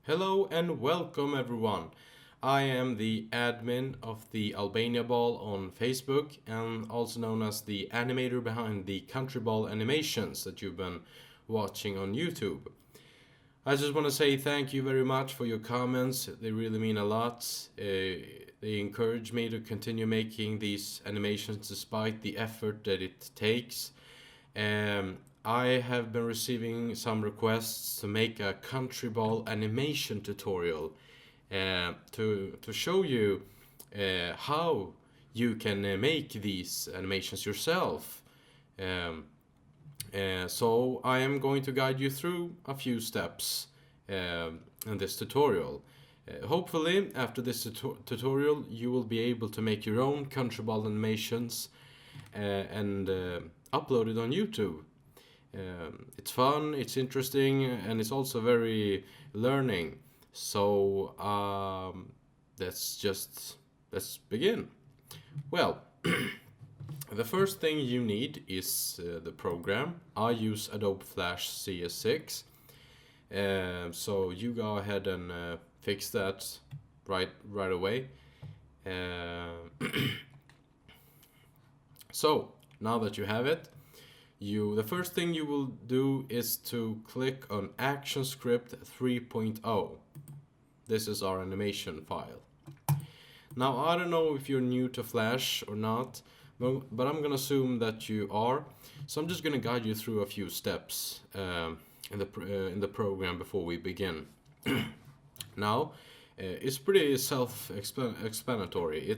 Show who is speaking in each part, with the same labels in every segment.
Speaker 1: Hello and welcome everyone. I am the admin of the Albania Ball on Facebook and also known as the animator behind the Countryball animations that you've been watching on YouTube. I just want to say thank you very much for your comments. They really mean a lot. They encourage me to continue making these animations despite the effort that it takes. I have been receiving some requests to make a Countryball animation tutorial to show you how you can make these animations yourself. Um, so I am going to guide you through a few steps in this tutorial. Hopefully, after this tutorial, you will be able to make your own Countryball animations and upload it on YouTube. It's fun, it's interesting, and it's also very learning. So let's begin. Well, the first thing you need is the program. I use Adobe Flash CS6. So you go ahead and fix that right away. So now that you have it, the first thing you will do is to click on ActionScript 3.0. This is our animation file. Now I don't know if you're new to Flash or not, but I'm gonna assume that you are. So I'm just gonna guide you through a few steps in the program before we begin. Now it's pretty self-explanatory.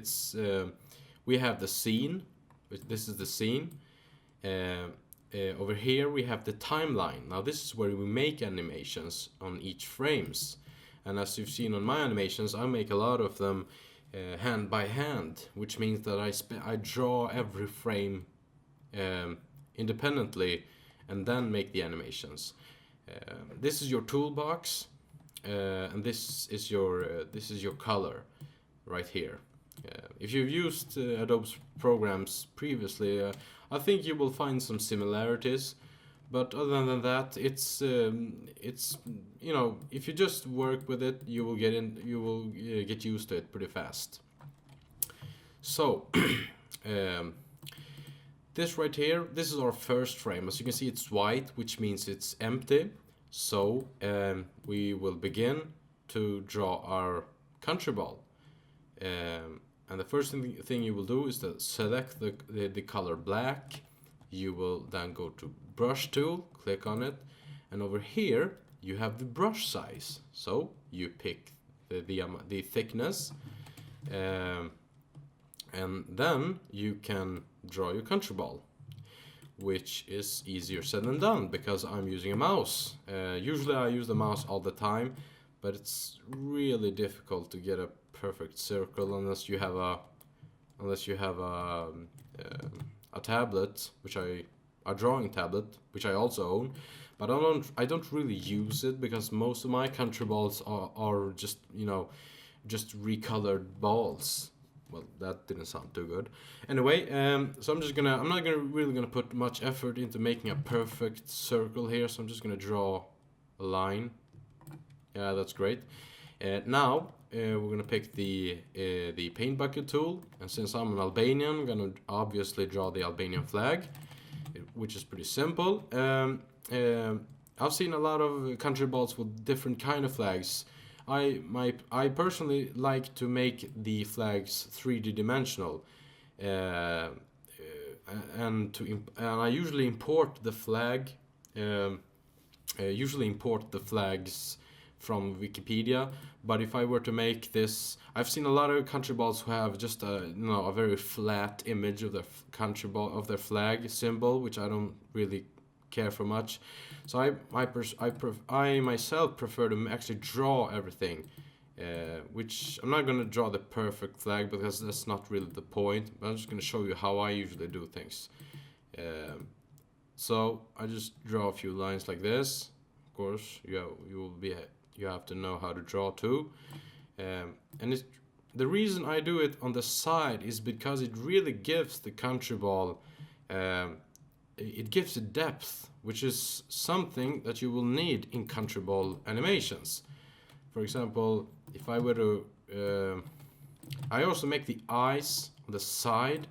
Speaker 1: We have the scene. This is the scene. Over here we have the timeline. Now this is where we make animations on each frames, and as you've seen on my animations, I make a lot of them hand by hand, which means that I draw every frame independently and then make the animations. This is your toolbox, and this is your color right here. If you've used Adobe's programs previously, I think you will find some similarities, but other than that, it's if you just work with it, you will get used to it pretty fast. So this right here, this is our first frame. As you can see, it's white, which means it's empty. So we will begin to draw our Countryball. And the first thing you will do is to select the color black. You will then go to brush tool, click on it, and over here you have the brush size. So you pick the thickness, and then you can draw your Countryball, which is easier said than done because I'm using a mouse. Usually I use the mouse all the time, but it's really difficult to get a perfect circle unless you have a tablet, a drawing tablet, which I also own, but I don't really use it because most of my Countryballs are just recolored balls. Well, that didn't sound too good. Anyway, so I'm not really gonna put much effort into making a perfect circle here, so I'm just gonna draw a line. Yeah, that's great. Now we're gonna pick the paint bucket tool, and since I'm an Albanian, I'm gonna obviously draw the Albanian flag, which is pretty simple. I've seen a lot of Countryballs with different kind of flags. I personally like to make the flags 3D dimensional, and I usually import the flag. Usually import the flags from Wikipedia, but if I were to make this, I've seen a lot of Countryballs who have just a very flat image of their Countryball, of their flag symbol, which I don't really care for much. So I myself prefer to actually draw everything, which I'm not going to draw the perfect flag because that's not really the point, but I'm just going to show you how I usually do things. So I just draw a few lines like this. Of course, you have to know how to draw too, and the reason I do it on the side is because it really gives the Countryball, it gives it depth, which is something that you will need in Countryball animations. for example, if I were to, I also make the eyes on the side,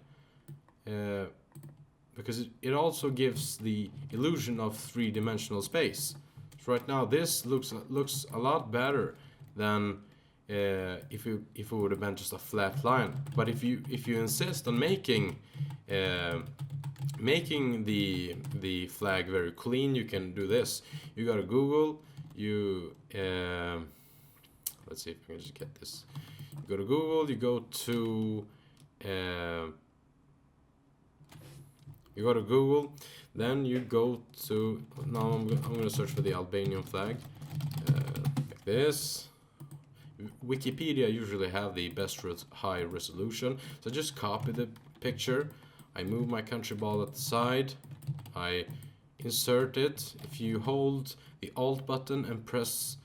Speaker 1: because it also gives the illusion of three-dimensional space. So right now this looks a lot better than if it would have been just a flat line. But if you insist on making the flag very clean, you can do this. You go to Google, let's see if we can just get this. You go to Google, you go to then you go to, now I'm gonna search for the Albanian flag, like this. Wikipedia usually have the best high resolution, so just copy the picture. I move my Countryball at the side, I insert it. If you hold the Alt button and press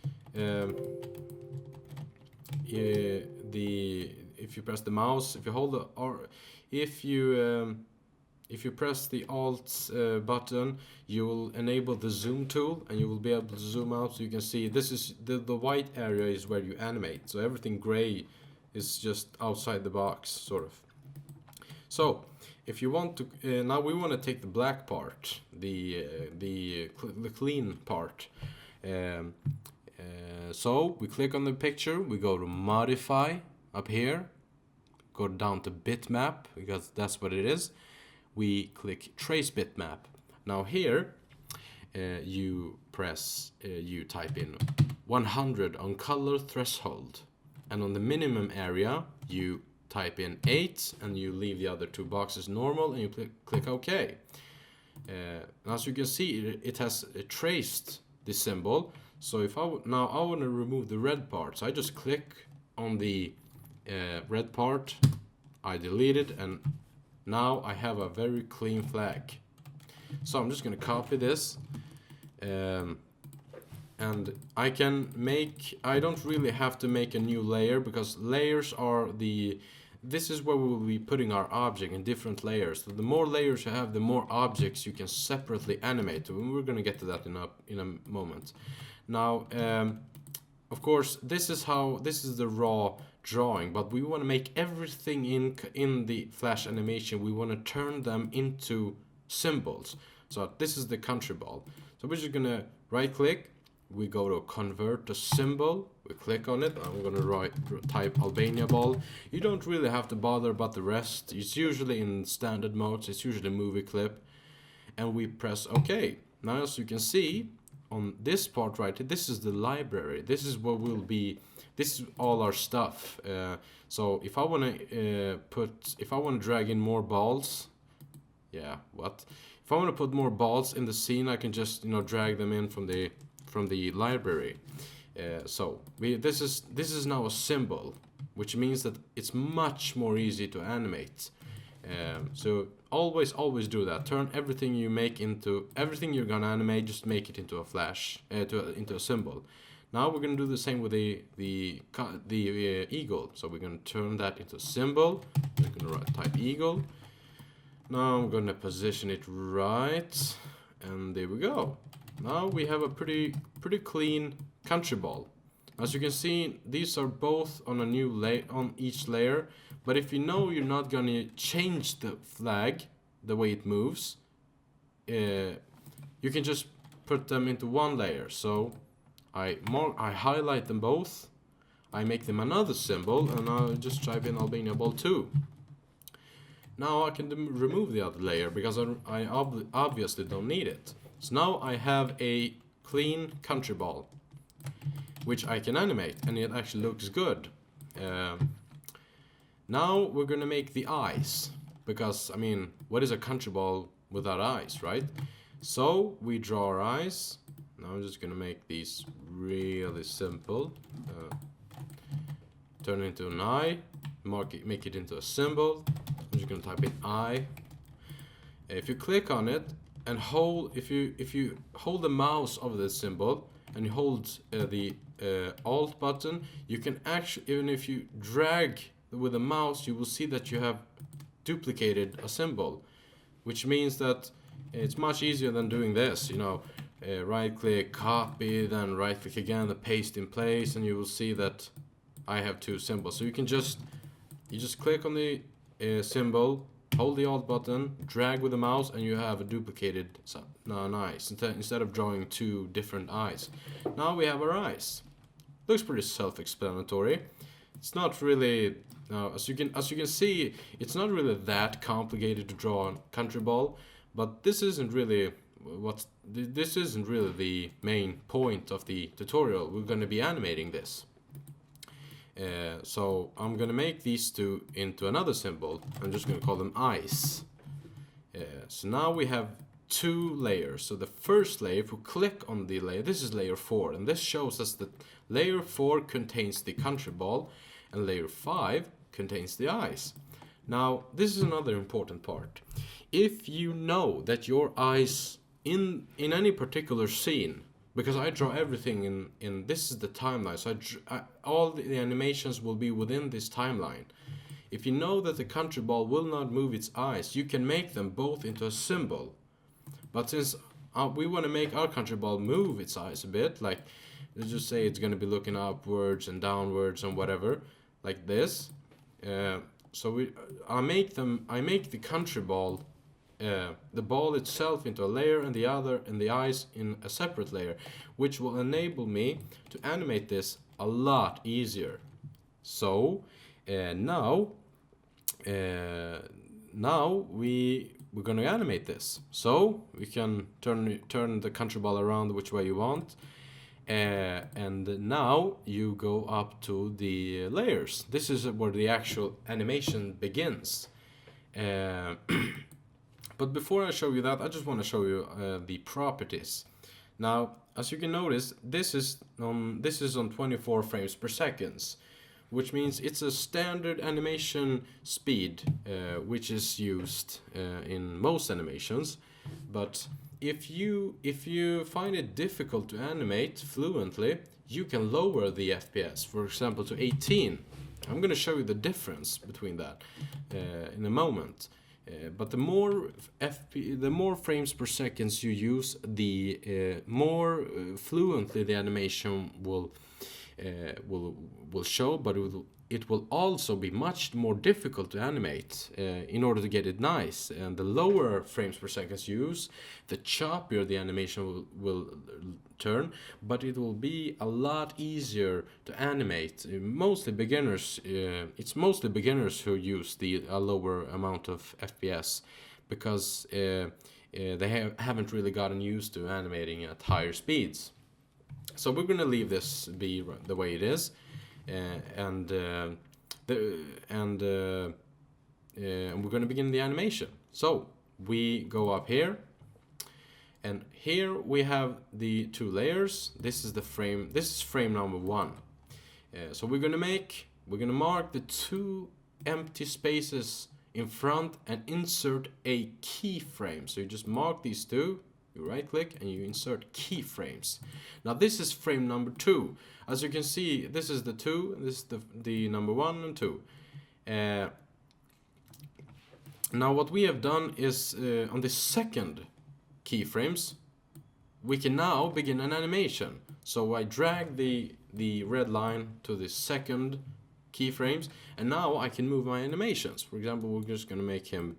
Speaker 1: if you press the mouse, if you hold the, or if you press the Alt button, you will enable the zoom tool, and you will be able to zoom out, so you can see this is the white area is where you animate. So everything gray is just outside the box, sort of. So if you want to, now we want to take the black part, the clean part. So we click on the picture, we go to modify up here, go down to bitmap, because that's what it is. We click trace bitmap. Now here you type in 100 on color threshold, and on the minimum area you type in 8, and you leave the other two boxes normal, and you click OK. As you can see, it has traced the symbol. So if now I want to remove the red part, so I just click on the red part, I delete it, and now I have a very clean flag. So I'm just going to copy this, and I don't really have to make a new layer, because layers are this is where we will be putting our object in different layers. So the more layers you have, the more objects you can separately animate. And we're going to get to that in a moment. Now, of course, this is the raw drawing, but we want to make everything in the Flash animation. We want to turn them into symbols. So this is the Countryball. So we're just gonna right click, we go to convert to symbol, we click on it, I'm gonna type Albania ball. You don't really have to bother about the rest. It's usually in standard modes, it's usually a movie clip, and we press OK. Now as you can see on this part right here, this is the library. This is what will be, this is all our stuff. So if I want to drag in more balls, if I want to put more balls in the scene, I can just drag them in from the library. So this is now a symbol, which means that it's much more easy to animate. So always do that. Turn everything you make into everything you're gonna animate. Just make it into a flash, into a symbol. Now we're gonna do the same with the eagle. So we're gonna turn that into a symbol. We're gonna type eagle. Now I'm gonna position it right, and there we go. Now we have a pretty clean Countryball. As you can see, these are both on a new layer on each layer. But if you know you're not gonna change the flag, the way it moves, you can just put them into one layer. So I highlight them both, I make them another symbol, and I'll just type in Albania ball 2. Now I can remove the other layer because I obviously don't need it. So now I have a clean Countryball, which I can animate, and it actually looks good. Now we're gonna make the eyes, because I mean, what is a Countryball without eyes, right? So we draw our eyes. Now I'm just gonna make these really simple. Turn it into an eye, make it into a symbol. I'm just gonna type in eye. If you click on it and if you hold the mouse over the symbol and you hold the Alt button, you can actually, even if you drag with the mouse, you will see that you have duplicated a symbol, which means that it's much easier than doing this, right click, copy, then right click again, the paste in place, and you will see that I have two symbols. So you just click on the symbol, hold the Alt button, drag with the mouse, and you have a duplicated eyes instead of drawing two different eyes. Now we have our eyes. Looks pretty self-explanatory. It's not really, as you can see, it's not really that complicated to draw on Countryball, but this isn't really the main point of the tutorial. We're going to be animating this. So I'm going to make these two into another symbol. I'm just going to call them eyes. So now we have two layers. So the first layer, if we click on the layer, this is layer 4, and this shows us that layer 4 contains the Countryball and layer 5 contains the eyes. Now this is another important part. If you know that your eyes in any particular scene, because I draw everything in this is the timeline, so all the animations will be within this timeline. If you know that the Countryball will not move its eyes, you can make them both into a symbol. But since we want to make our Countryball move its eyes a bit, like let's just say it's going to be looking upwards and downwards and whatever, like this. So I make the Countryball, the ball itself into a layer, and the eyes in a separate layer, which will enable me to animate this a lot easier. So now we're going to animate this. So we can turn the Countryball around which way you want. And now you go up to the layers. This is where the actual animation begins. But before I show you that, I just want to show you the properties. Now, as you can notice, this is on 24 frames per second, which means it's a standard animation speed, which is used in most animations. But if you find it difficult to animate fluently, you can lower the FPS, for example, to 18. I'm going to show you the difference between that in a moment. But the more frames per second you use, the more fluently the animation will show, but it will also be much more difficult to animate in order to get it nice. And the lower frames per second you use, the choppier the animation will turn, but it will be a lot easier to animate. Mostly beginners, it's mostly beginners who use a lower amount of FPS because they haven't really gotten used to animating at higher speeds. So we're going to leave this be the way it is. And we're going to begin the animation. So we go up here, and here we have the two layers. This is frame number 1. So we're going to mark the two empty spaces in front and insert a keyframe. So you just mark these two, you right click and you insert keyframes. Now this is frame number 2. As you can see, this is the 2, this is the number 1 and 2. Now what we have done is on the second keyframes, we can now begin an animation. So I drag the red line to the second keyframes, and now I can move my animations. For example, we're just going to make him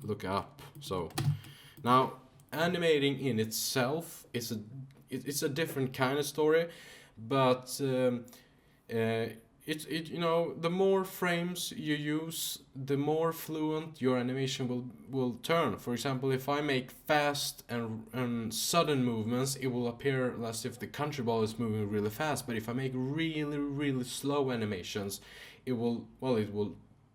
Speaker 1: look up. So now animating in itself is it's a different kind of story, but you know, the more frames you use, the more fluent your animation will turn. For example, if I make fast and sudden movements, it will appear as if the Countryball is moving really fast. But if I make really slow animations, it will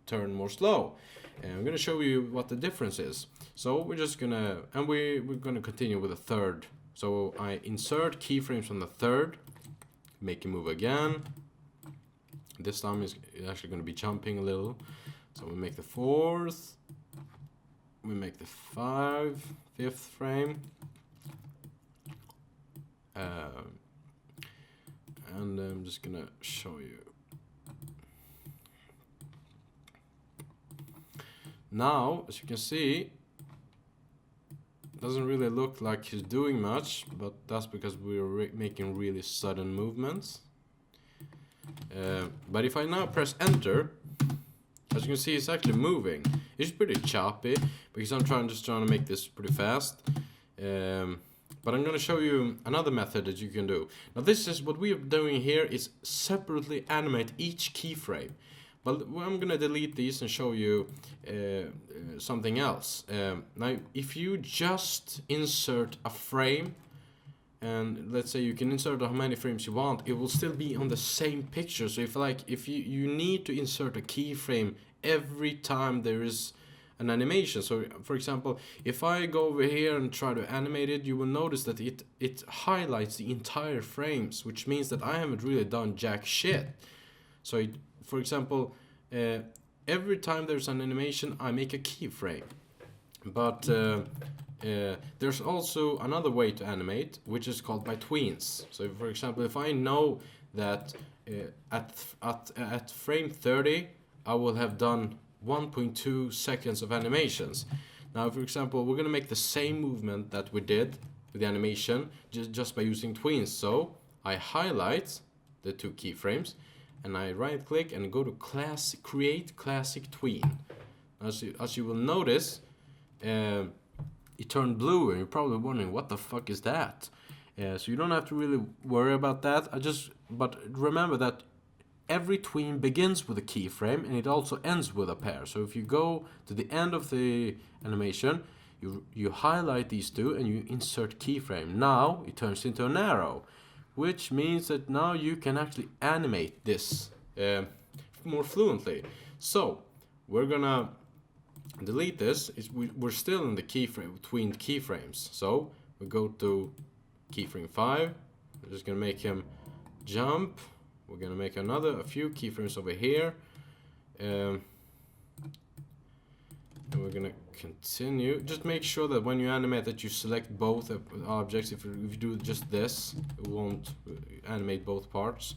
Speaker 1: turn more slow. And I'm gonna show you what the difference is. So we're just gonna we're gonna continue with the third. So I insert keyframes from the third, make him move again. This time is actually going to be jumping a little. So we make the fourth, we make the fifth frame, and I'm just gonna show you. Now, as you can see, Doesn't really look like he's doing much, but that's because we're making really sudden movements. But if I now press enter, as you can see, it's actually moving. It's pretty choppy because I'm just trying to make this pretty fast. But I'm going to show you another method that you can do. Now this is what we are doing here is separately animate each keyframe. But I'm going to delete these and show you something else. Now if you just insert a frame, and let's say you can insert how many frames you want, it will still be on the same picture. So if you need to insert a keyframe every time there is an animation. So for example, if I go over here and try to animate it, you will notice that it highlights the entire frames, which means that I haven't really done jack shit. So for example, every time there's an animation, I make a keyframe. But there's also another way to animate, which is called by Tweens. So for example, if I know that at frame 30 I will have done 1.2 seconds of animations. Now for example, we're gonna make the same movement that we did with the animation just by using Tweens. So I highlight the two keyframes and I right click and go to create classic tween. As you will notice, it turned blue, and you're probably wondering what the fuck is that. So you don't have to really worry about that. But remember that every tween begins with a keyframe and it also ends with a pair. So if you go to the end of the animation, you highlight these two and you insert keyframe. Now it turns into an arrow, which means that now you can actually animate this more fluently. So we're gonna delete this. We're still in the keyframe between keyframes. So we go to keyframe 5. We're just gonna make him jump. We're gonna make a few keyframes over here, and we're gonna continue. Just make sure that when you animate that you select both objects. If you do just this, it won't animate both parts.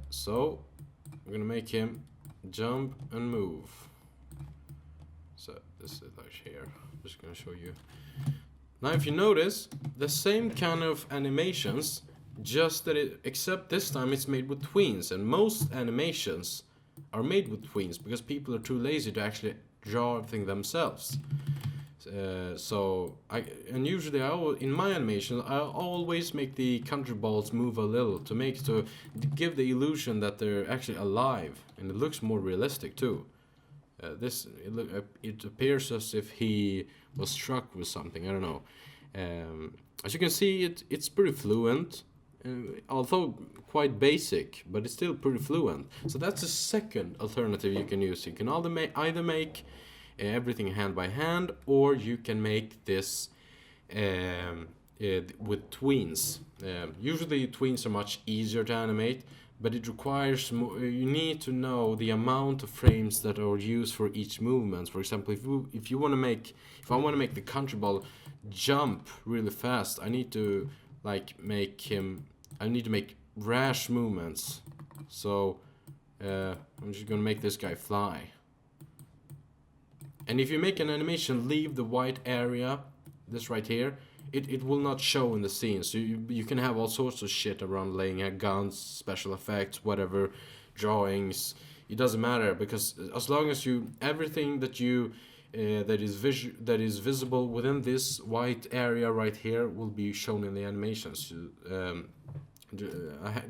Speaker 1: So we're gonna make him jump and move. So this is like here. I'm just gonna show you. Now if you notice, the same kind of animations, just that except this time it's made with tweens, and most animations are made with tweens because people are too lazy to actually draw everything themselves. Usually in my animations I always make the Countryballers move a little to give the illusion that they're actually alive, and it looks more realistic too. It appears as if he was struck with something. I don't know. As you can see, it's pretty fluent, although quite basic, but it's still pretty fluent. So that's the second alternative you can use. You can either make everything hand by hand, or you can make this with tweens. Usually tweens are much easier to animate, but it requires more. You need to know the amount of frames that are used for each movement. For example, if I want to make the Countryball jump really fast, I need to make rash movements. So I'm just gonna make this guy fly. And if you make an animation leave the white area, this right here, it will not show in the scene. So you can have all sorts of shit around laying out guns, special effects, whatever, drawings. It doesn't matter, because as long as everything that is visible within this white area right here will be shown in the animations.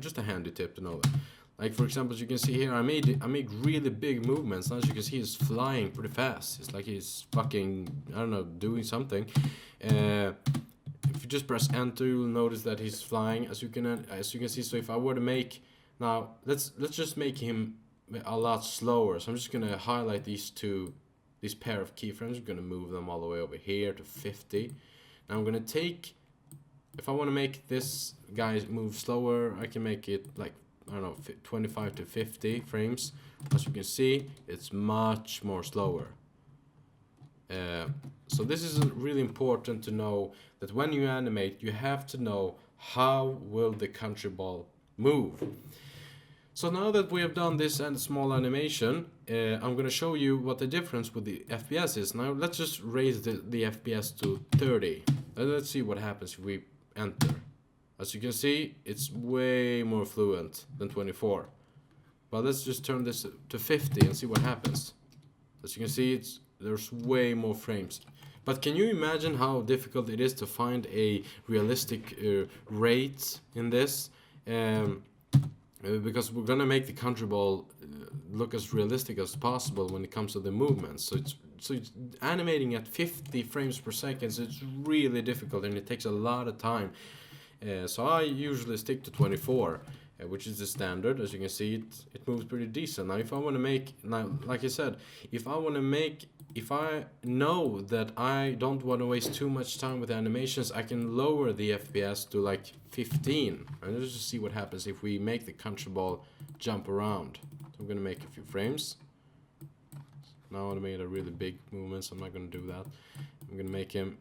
Speaker 1: Just a handy tip to know that. Like for example, as you can see here, I made really big movements. Now as you can see, he's flying pretty fast. It's like he's fucking, I don't know, doing something. If you just press enter, you'll notice that he's flying, as you can see. So if I were to make, now let's just make him a lot slower. So I'm just gonna highlight this pair of keyframes. I'm gonna move them all the way over here to 50. Now I'm gonna take, if I want to make this guy move slower, I can make it like, I don't know, 25 to 50 frames. As you can see, it's much more slower. So this is really important to know, that when you animate, you have to know how will the Countryball move. So now that we have done this and small animation, I'm going to show you what the difference with the FPS is. Now let's just raise the FPS to 30. And let's see what happens if we enter. As you can see, it's way more fluent than 24. But let's just turn this to 50 and see what happens. As you can see, there's way more frames. But can you imagine how difficult it is to find a realistic rate in this? Because we're gonna make the Countryball look as realistic as possible when it comes to the movements. So it's animating at 50 frames per second. So it's really difficult and it takes a lot of time. So I usually stick to 24, which is the standard. As you can see, it moves pretty decent. Now, if I want to make, like I said, if I know that I don't want to waste too much time with animations, I can lower the FPS to like 15. And let's just see what happens if we make the Countryball jump around. So I'm gonna make a few frames. Now I made a really big movement, so I'm not gonna do that. I'm gonna make him.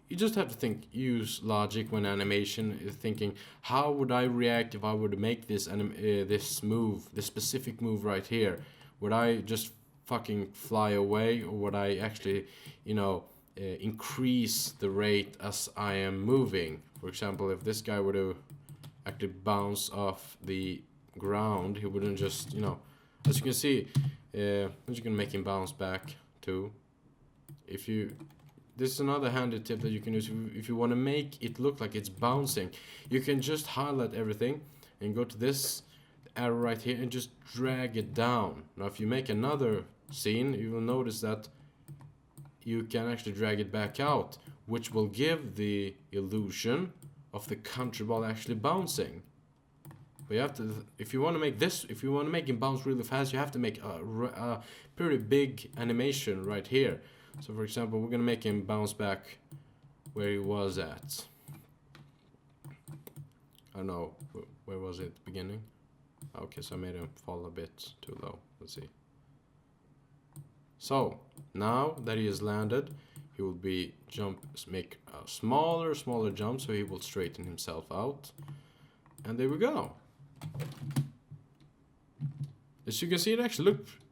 Speaker 1: You just have to use logic when animation is thinking, how would I react if I were to make this this specific move right here? Would I just fucking fly away, or would I actually, increase the rate as I am moving? For example, if this guy were to actually bounce off the ground, he wouldn't just, as you can see, I'm just gonna make him bounce back too. This is another handy tip that you can use if you want to make it look like it's bouncing. You can just highlight everything and go to this arrow right here and just drag it down. Now if you make another scene, you will notice that you can actually drag it back out, which will give the illusion of the Countryball actually bouncing. But you have to, if you want to make him bounce really fast, you have to make a pretty big animation right here. So for example, we're gonna make him bounce back where he was at. I don't know, where was it at the beginning? Okay, so I made him fall a bit too low. Let's see. So now that he has landed, he will make a smaller jump, so he will straighten himself out. And there we go. As you can see, it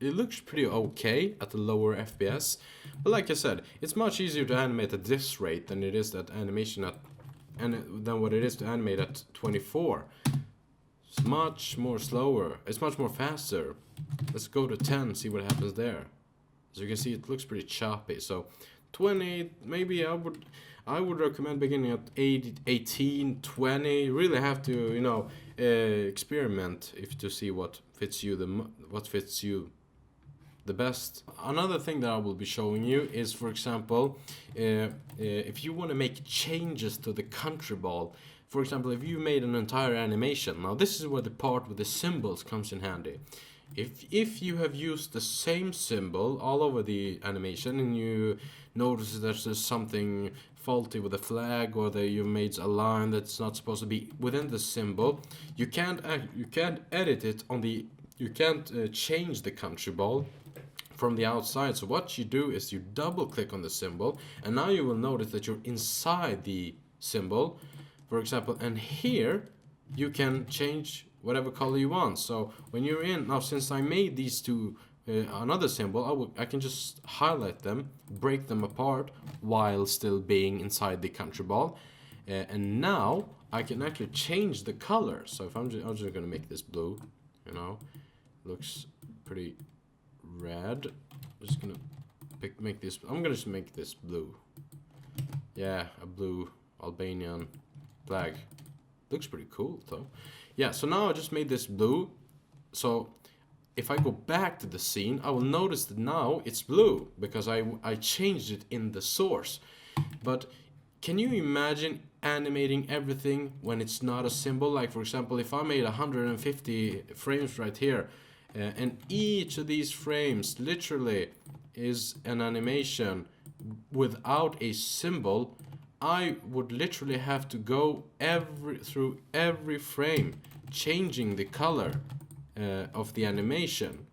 Speaker 1: looks pretty okay at the lower FPS. But like I said, it's much easier to animate at this rate than it is that than what it is to animate at 24. It's much more slower. It's much more faster. Let's go to 10, see what happens there. As you can see, it looks pretty choppy. So 20, maybe I would recommend beginning at 18, 20. You really have to, experiment to see what fits you the best. Another thing that I will be showing you is, for example, if you want to make changes to the Countryball. For example, if you made an entire animation. Now this is where the part with the symbols comes in handy. If you have used the same symbol all over the animation and you notice that there's something faulty with the flag, or that you've made a line that's not supposed to be within the symbol, you can't edit it you can't change the Countryball from the outside. So what you do is you double click on the symbol, and now you will notice that you're inside the symbol, for example, and here you can change whatever color you want. So when you're in, now since I made these two another symbol, I can just highlight them, break them apart while still being inside the Countryball, and now I can actually change the color. So if I'm just gonna make this blue, looks pretty red. I'm just gonna make this. I'm gonna just make this blue. Yeah, a blue Albanian flag. Looks pretty cool though. Yeah, so now I just made this blue. So if I go back to the scene, I will notice that now it's blue because I changed it in the source. But can you imagine animating everything when it's not a symbol? Like for example, if I made 150 frames right here, and each of these frames literally is an animation without a symbol, I would literally have to go through every frame, changing the color of the animation,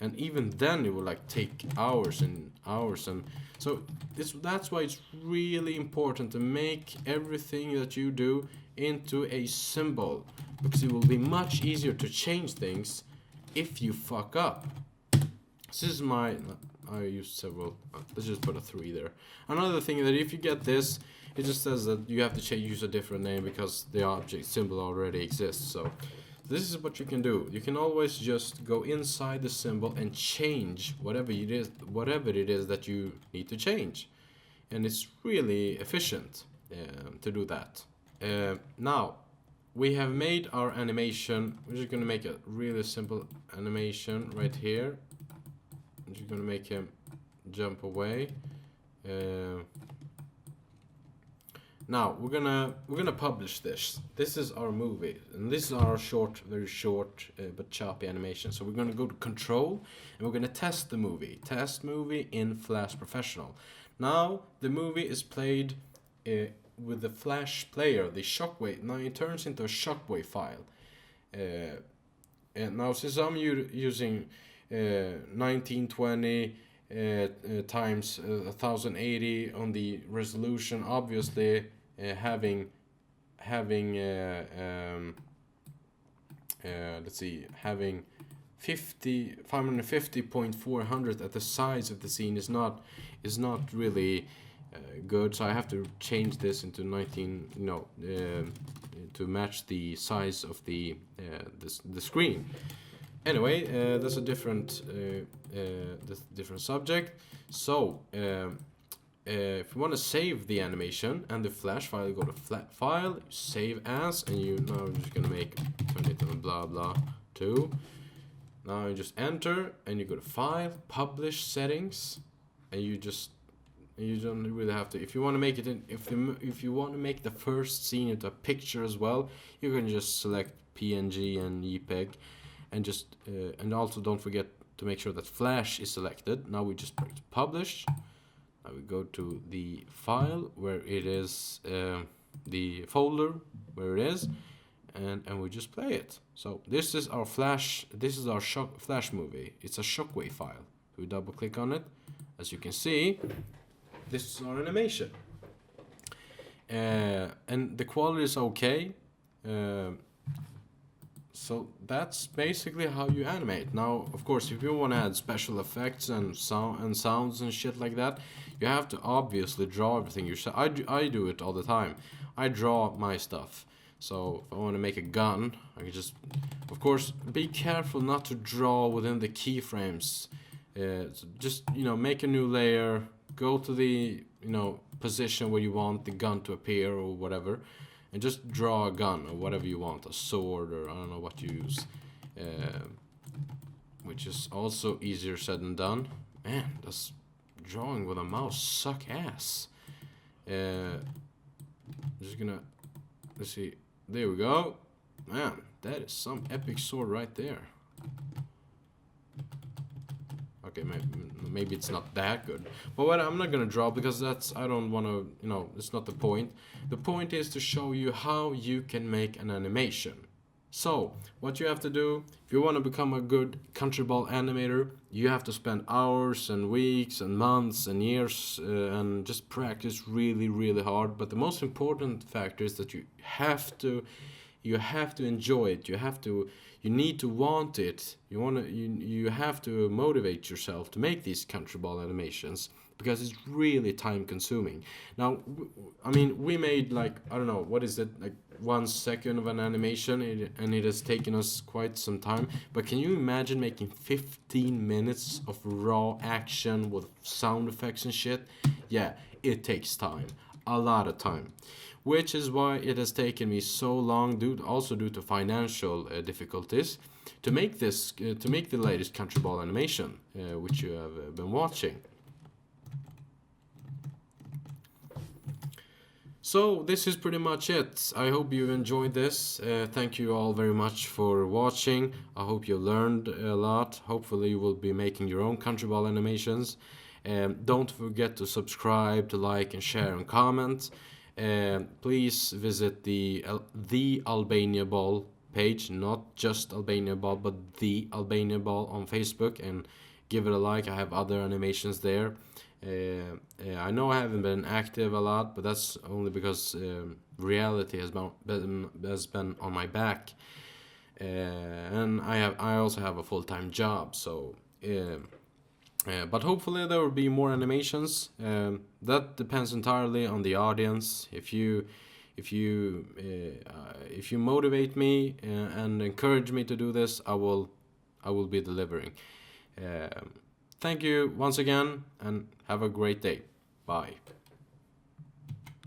Speaker 1: and even then it will take hours and hours. And so that's why it's really important to make everything that you do into a symbol, because it will be much easier to change things if you fuck up. This is my, I used several, let's just put a 3 there. Another thing that if you get this, it just says that you have to use a different name because the object symbol already exists. So this is what you can do. You can always just go inside the symbol and change whatever it is that you need to change. And it's really efficient to do that. Now, we have made our animation. We're just going to make a really simple animation right here. I'm just going to make him jump away. Now we're gonna publish this. This is our movie, and this is our short, very short but choppy animation. So we're gonna go to Control, and we're gonna test the movie. Test movie in Flash Professional. Now the movie is played with the Flash player, the Shockwave. Now it turns into a Shockwave file. And now since I'm using 1920 times 1080 on the resolution, obviously having let's see, having 550.400 at the size of the scene is not really good. So I have to change this into 19, to match the size of the screen. Anyway, that's a different subject. So if you want to save the animation and the Flash file, you go to File, Save As, and now I'm just gonna turn it on blah blah 2. Now you just enter, and you go to File, Publish Settings, and you don't really have to. If you want to make it if you want to make the first scene into a picture as well, you can just select PNG and JPEG. And just and also don't forget to make sure that Flash is selected. Now we just press Publish. Now we go to the file where it is, the folder where it is, and we just play it. So this is our Flash. This is our Flash movie. It's a Shockwave file. We double click on it. As you can see, this is our animation, and the quality is okay. So that's basically how you animate. Now, of course, if you want to add special effects and sounds and shit like that, you have to obviously draw everything yourself. I do it all the time. I draw my stuff. So if I want to make a gun, I can just, of course, be careful not to draw within the keyframes. So just make a new layer, go to the position where you want the gun to appear or whatever. And just draw a gun or whatever you want, a sword or I don't know what you use, which is also easier said than done. Man, does drawing with a mouse suck ass. Just gonna, let's see, there we go. Man, that is some epic sword right there. Okay, maybe it's not that good, but what I'm not gonna draw because I don't want to, it's not the point. The point is to show you how you can make an animation. So what you have to do, if you want to become a good Countryball animator, you have to spend hours and weeks and months and years and just practice really, really hard. But the most important factor is that you have to enjoy it. You need to want it. You have to motivate yourself to make these Countryball animations because it's really time consuming. Now, I mean, we made like, I don't know, what is it, like 1 second of an animation, and it has taken us quite some time. But can you imagine making 15 minutes of raw action with sound effects and shit? Yeah, it takes time, a lot of time. Which is why it has taken me so long, due to financial difficulties, to make this, to make the latest Countryball animation, which you have been watching. So this is pretty much it. I hope you enjoyed this. Thank you all very much for watching. I hope you learned a lot. Hopefully you will be making your own Countryball animations. Don't forget to subscribe, to like and share and comment. Please visit the Albania Ball page, not just Albania Ball, but the Albania Ball on Facebook, and give it a like. I have other animations there. I know I haven't been active a lot, but that's only because reality has been on my back, and I also have a full-time job. So, but hopefully there will be more animations. That depends entirely on the audience. If you motivate me and encourage me to do this, I will be delivering. Thank you once again, and have a great day. Bye.